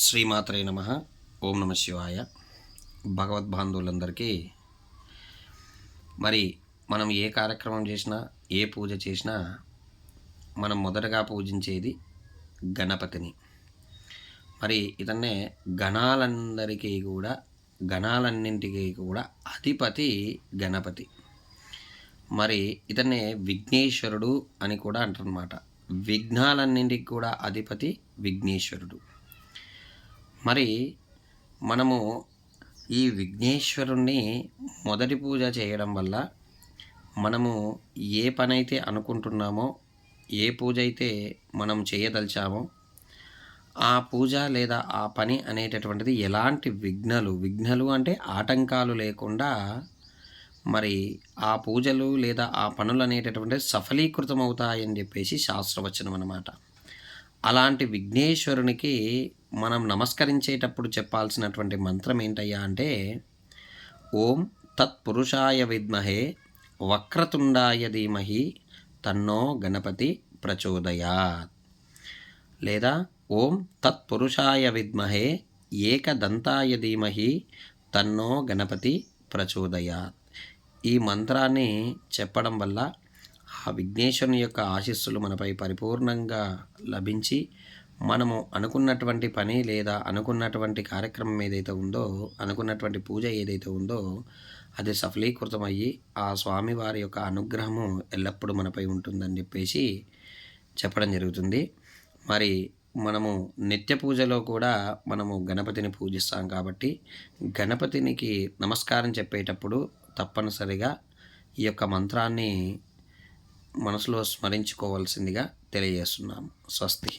శ్రీమాత్రే నమ. ఓం నమ శివాయ. భగవద్బాంధవులందరికీ మరి మనం ఏ కార్యక్రమం చేసినా, ఏ పూజ చేసినా మనం మొదటగా పూజించేది గణపతిని. మరి ఇతన్నే గణాలన్నింటికీ కూడా అధిపతి గణపతి. మరి ఇతన్నే విఘ్నేశ్వరుడు అని కూడా అంటారన్నమాట. విఘ్నాలన్నింటికి కూడా అధిపతి విఘ్నేశ్వరుడు. మరి మనము ఈ విఘ్నేశ్వరుణ్ణి మొదటి పూజ చేయడం వల్ల మనము ఏ పని అయితే అనుకుంటున్నామో, ఏ పూజ అయితే మనం చేయదలిచామో ఆ పూజ లేదా ఆ పని అనేటటువంటిది ఎలాంటి విఘ్నాలు అంటే ఆటంకాలు లేకుండా మరి ఆ పూజలు లేదా ఆ పనులు అనేటటువంటిది సఫలీకృతం అవుతాయని చెప్పేసి శాస్త్రవచనం అన్నమాట. అలాంటి విఘ్నేశ్వరునికి మనం నమస్కరించేటప్పుడు చెప్పాల్సినటువంటి మంత్రం ఏంటయ్యా అంటే, ఓం తత్పురుషాయ విద్మహే వక్రతుండాయ ధీమహి తన్నో గణపతి ప్రచోదయాత్, లేదా ఓం తత్పురుషాయ విద్మహే ఏకదంతాయ ధీమహి తన్నో గణపతి ప్రచోదయాత్. ఈ మంత్రాన్ని చెప్పడం వల్ల ఆ విఘ్నేశ్వరుని యొక్క ఆశీస్సులు మనపై పరిపూర్ణంగా లభించి మనము అనుకున్నటువంటి పని లేదా అనుకున్నటువంటి కార్యక్రమం ఏదైతే ఉందో, అనుకున్నటువంటి పూజ ఏదైతే ఉందో అది సఫలీకృతమయ్యి ఆ స్వామివారి యొక్క అనుగ్రహము ఎల్లప్పుడూ మనపై ఉంటుందని చెప్పేసి చెప్పడం జరుగుతుంది. మరి మనము నిత్య పూజలో కూడా మనము గణపతిని పూజిస్తాం కాబట్టి గణపతినికి నమస్కారం చెప్పేటప్పుడు తప్పనిసరిగా ఈ యొక్క మంత్రాన్ని మనసులో స్మరించుకోవాల్సిందిగా తెలియజేస్తున్నాము. స్వస్తి.